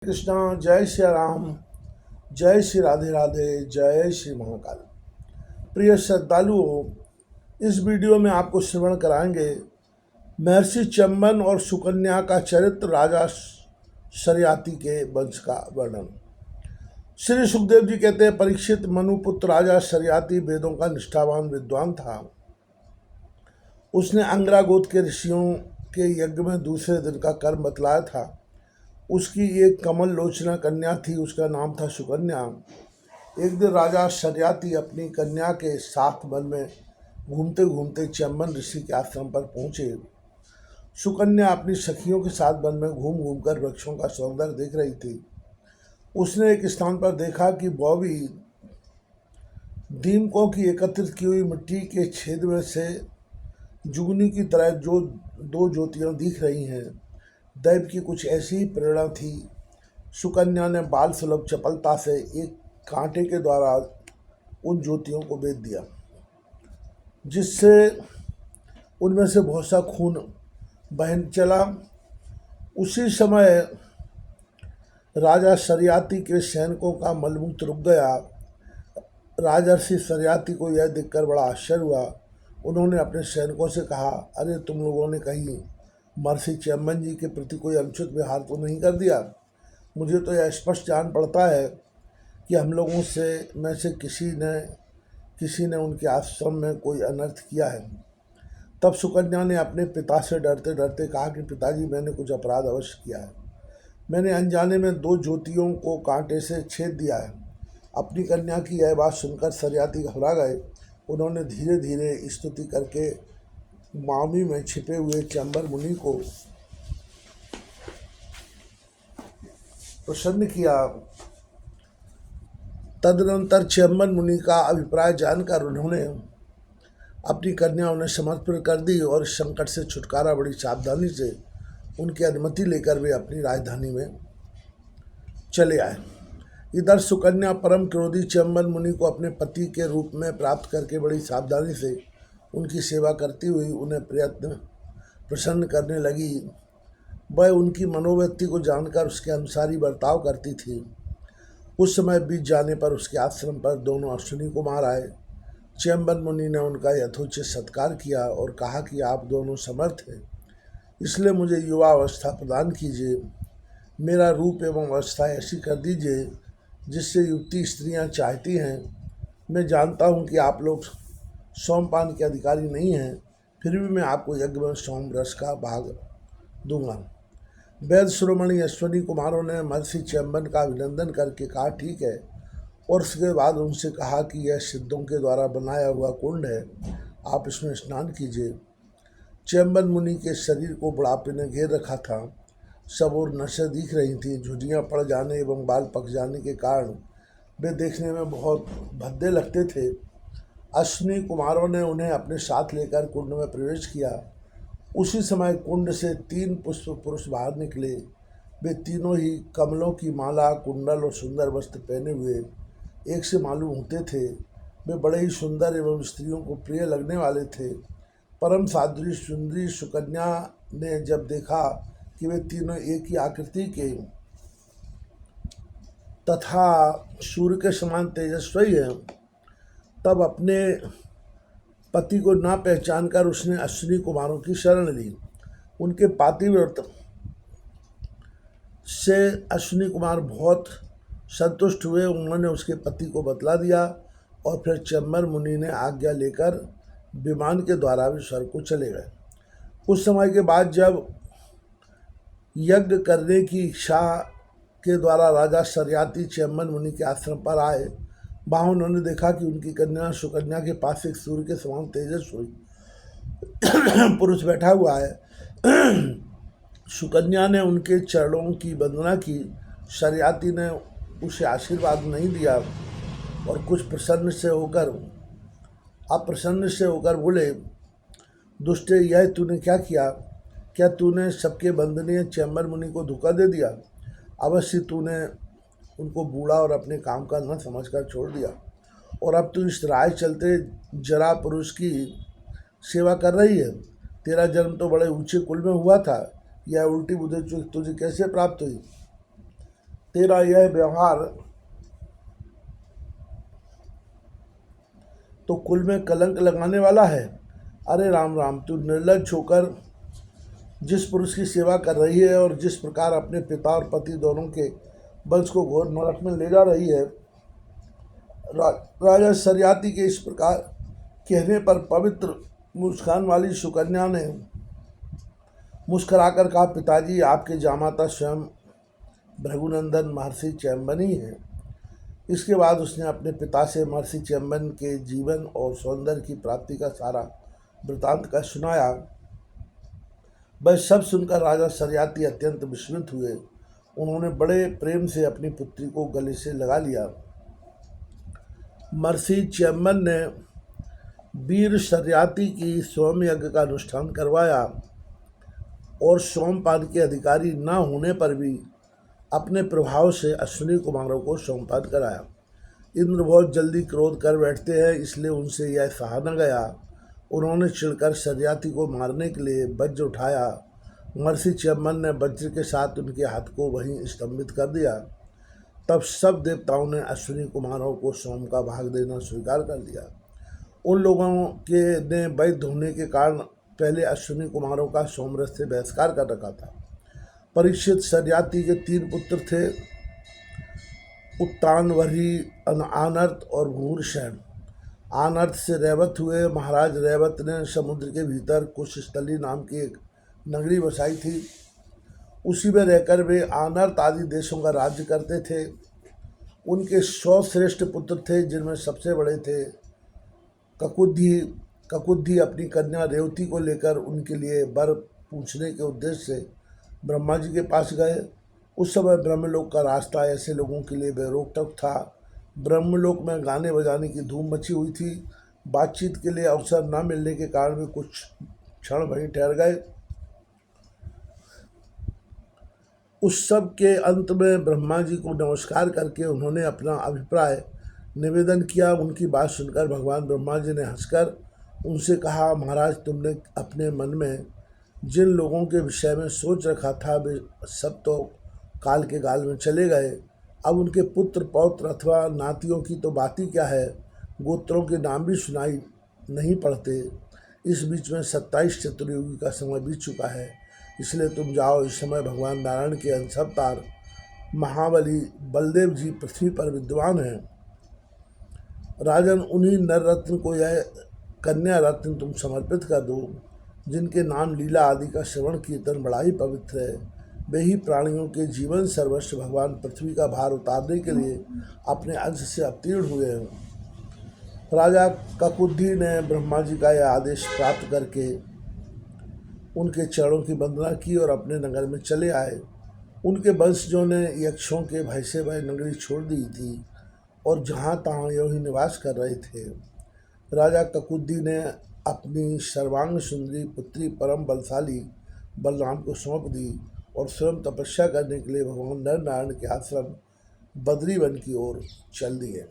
कृष्णा। जय श्री राम। जय श्री राधे राधे। जय श्री महाकाल। प्रिय श्रद्धालुओं, इस वीडियो में आपको श्रवण कराएंगे महर्षि चंबन और सुकन्या का चरित्र, राजा शर्याती के वंश का वर्णन। श्री सुखदेव जी कहते हैं, परीक्षित मनुपुत्र राजा शर्याती वेदों का निष्ठावान विद्वान था। उसने अंगरा गोत्र के ऋषियों के यज्ञ में दूसरे दिन का कर्म बतलाया था। उसकी एक कमल लोचना कन्या थी, उसका नाम था सुकन्या। एक दिन राजा शर्याती अपनी कन्या के साथ वन में घूमते घूमते चंबन ऋषि के आश्रम पर पहुंचे। सुकन्या अपनी सखियों के साथ वन में घूम घूम कर वृक्षों का सौंदर्य देख रही थी। उसने एक स्थान पर देखा कि बौवी दीमकों की एकत्रित की हुई मिट्टी के छेद में से जुगनी की तरह जो दो ज्योतियां दिख रही हैं। दैव की कुछ ऐसी ही प्रेरणा थी। सुकन्या ने बाल सुलभ चपलता से एक कांटे के द्वारा उन ज्योतियों को बेच दिया, जिससे उनमें से बहुत सा खून बहन चला। उसी समय राजा शर्याती के सैनिकों का मलमूत्र रुक गया। राजर्षि शर्याती को यह देखकर बड़ा आश्चर्य हुआ। उन्होंने अपने सैनिकों से कहा, अरे तुम लोगों ने कहीं महर्षि चंबन जी के प्रति कोई अनुचित व्यवहार तो नहीं कर दिया? मुझे तो यह स्पष्ट जान पड़ता है कि हम लोगों में से किसी ने उनके आश्रम में कोई अनर्थ किया है। तब सुकन्या ने अपने पिता से डरते डरते कहा कि पिताजी, मैंने कुछ अपराध अवश्य किया है। मैंने अनजाने में दो ज्योतियों को कांटे से छेद दिया है। अपनी कन्या की यह बात सुनकर शर्याती घबरा गए। उन्होंने धीरे धीरे स्तुति करके मामी में छिपे हुए चंबन मुनि को प्रसन्न किया। तदनंतर चंबन मुनि का अभिप्राय जानकर उन्होंने अपनी कन्या उन्हें समर्पित कर दी और संकट से छुटकारा बड़ी सावधानी से उनकी अनुमति लेकर वे अपनी राजधानी में चले आए। इधर सुकन्या परम क्रोधी चंबन मुनि को अपने पति के रूप में प्राप्त करके बड़ी सावधानी से उनकी सेवा करती हुई उन्हें प्रसन्न करने लगी। वह उनकी मनोवृत्ति को जानकर उसके अनुसार ही बर्ताव करती थी। उस समय बीत जाने पर उसके आश्रम पर दोनों अश्विनी कुमार आए। चंबन मुनि ने उनका यथोचित सत्कार किया और कहा कि आप दोनों समर्थ हैं, इसलिए मुझे युवा अवस्था प्रदान कीजिए। मेरा रूप एवं अवस्था ऐसी कर दीजिए जिससे युवती स्त्रियां चाहती हैं। मैं जानता हूं कि आप लोग सोमपान के अधिकारी नहीं हैं, फिर भी मैं आपको यज्ञ में सोम रस का भाग दूंगा। वैद शिरोमणि अश्विनी कुमारों ने महर्षि चंबन का अभिनंदन करके कहा, ठीक है, और उसके बाद उनसे कहा कि यह सिद्धों के द्वारा बनाया हुआ कुंड है, आप इसमें स्नान कीजिए। चंबन मुनि के शरीर को बुढ़ापे ने घेर रखा था। सब और नसें दिख रही थीं। झुर्रियाँ पड़ जाने एवं बाल पक जाने के कारण वे देखने में बहुत भद्दे लगते थे। अश्विनी कुमारों ने उन्हें अपने साथ लेकर कुंड में प्रवेश किया। उसी समय कुंड से 3 पुष्प पुरुष बाहर निकले। वे तीनों ही कमलों की माला, कुंडल और सुंदर वस्त्र पहने हुए एक से मालूम होते थे। वे बड़े ही सुंदर एवं स्त्रियों को प्रिय लगने वाले थे। परम साध्वी सुंदरी सुकन्या ने जब देखा कि वे तीनों एक ही आकृति के तथा सूर्य के समान तेजस्वी हैं, तब अपने पति को ना पहचान कर उसने अश्विनी कुमारों की शरण ली। उनके पातिव्रत से अश्विनी कुमार बहुत संतुष्ट हुए। उन्होंने उसके पति को बतला दिया और फिर चंबन मुनि ने आज्ञा लेकर विमान के द्वारा भी स्वर्ग को चले गए। कुछ समय के बाद जब यज्ञ करने की इच्छा के द्वारा राजा शर्याती चंबन मुनि के आश्रम पर आए, वहाँ उन्होंने देखा कि उनकी कन्या सुकन्या के पास एक सूर्य के समान तेजस्वी पुरुष बैठा हुआ है। सुकन्या ने उनके चरणों की वंदना की। शर्याती ने उसे आशीर्वाद नहीं दिया और कुछ अप्रसन्न से होकर बोले, दुष्टे, यह तूने क्या किया? क्या तूने सबके वंदनीय चंबन मुनि को धोखा दे दिया? अवश्य तूने उनको बूढ़ा और अपने काम का न समझकर छोड़ दिया, और अब तू इस राह चलते जरा पुरुष की सेवा कर रही है। तेरा जन्म तो बड़े ऊंचे कुल में हुआ था, यह उल्टी बुद्धि तुझे कैसे प्राप्त हुई? तेरा यह व्यवहार तो कुल में कलंक लगाने वाला है। अरे राम राम, तू निर्लज्ज होकर जिस पुरुष की सेवा कर रही है और जिस प्रकार अपने पिता और पति दोनों के वंश को घोर नरक में ले जा रही है, राजा सरियाती के इस प्रकार कहने पर पवित्र मुस्कान वाली सुकन्या ने मुस्कुराकर कहा, पिताजी, आपके जामाता स्वयं भृगुनंदन महर्षि चैम्बनी हैं। इसके बाद उसने अपने पिता से महर्षि चैम्बन के जीवन और सौंदर्य की प्राप्ति का सारा वृतांत का सुनाया। वह सब सुनकर राजा सरियाती अत्यंत विस्मित हुए। उन्होंने बड़े प्रेम से अपनी पुत्री को गले से लगा लिया। महर्षि चैम्बन ने वीर सरियाती की सोम यज्ञ का अनुष्ठान करवाया और सोमपान के अधिकारी न होने पर भी अपने प्रभाव से अश्विनी कुमारों को सोमपान कराया। इंद्र बहुत जल्दी क्रोध कर बैठते हैं, इसलिए उनसे यह सहा न गया। उन्होंने चिढ़कर सरियाती को मारने के लिए वज्र उठाया। महर्षि चैम्बन ने वज्र के साथ उनके हाथ को वहीं स्तंभित कर दिया। तब सब देवताओं ने अश्विनी कुमारों को सोम का भाग देना स्वीकार कर लिया। उन लोगों के ने वैध होने के कारण पहले अश्विनी कुमारों का सोमरस से बहिष्कार कर रखा था। परीक्षित सरियाती के 3 पुत्र थे, उत्तानवरी, आनर्त और घूरसेन। आनर्त से रैवत हुए। महाराज रैवत ने समुद्र के भीतर कुशस्थली नाम की एक नगरी बसाई थी। उसी में रहकर वे आनर्त आदि देशों का राज्य करते थे। उनके 100 श्रेष्ठ पुत्र थे, जिनमें सबसे बड़े थे ककुद्धि। ककुद्धि अपनी कन्या रेवती को लेकर उनके लिए वर पूछने के उद्देश्य से ब्रह्मा जी के पास गए। उस समय ब्रह्मलोक का रास्ता ऐसे लोगों के लिए बेरोकटोक था। ब्रह्मलोक में गाने बजाने की धूम मची हुई थी। बातचीत के लिए अवसर न मिलने के कारण वे कुछ क्षण वहीं ठहर गए। उस सब के अंत में ब्रह्मा जी को नमस्कार करके उन्होंने अपना अभिप्राय निवेदन किया। उनकी बात सुनकर भगवान ब्रह्मा जी ने हंसकर उनसे कहा, महाराज, तुमने अपने मन में जिन लोगों के विषय में सोच रखा था वे सब तो काल के गाल में चले गए। अब उनके पुत्र पौत्र अथवा नातियों की तो बात ही क्या है, गोत्रों के नाम भी सुनाई नहीं पड़ते। इस बीच में 27 चतुर्युगी का समय बीत चुका है, इसलिए तुम जाओ। इस समय भगवान नारायण के अंश अवतार महाबली बलदेव जी पृथ्वी पर विद्वान हैं। राजन, उन्हीं नर रत्न को यह कन्या रत्न तुम समर्पित कर दो, जिनके नाम लीला आदि का श्रवण कीर्तन बड़ा ही पवित्र है। वे ही प्राणियों के जीवन सर्वस्व भगवान पृथ्वी का भार उतारने के लिए अपने अंश से अवतीर्ण हुए हैं। राजा ककुद्धि ने ब्रह्मा जी का यह आदेश प्राप्त करके उनके चरणों की वंदना की और अपने नगर में चले आए। उनके वंशजों ने यक्षों के भय से वह नगरी छोड़ दी थी और जहाँ तहाँ यूँ ही निवास कर रहे थे। राजा ककुद्धि ने अपनी सर्वांग सुंदरी पुत्री परम बलशाली बलराम को सौंप दी और स्वयं तपस्या करने के लिए भगवान नर नारायण के आश्रम बद्रीवन की ओर चल दिए।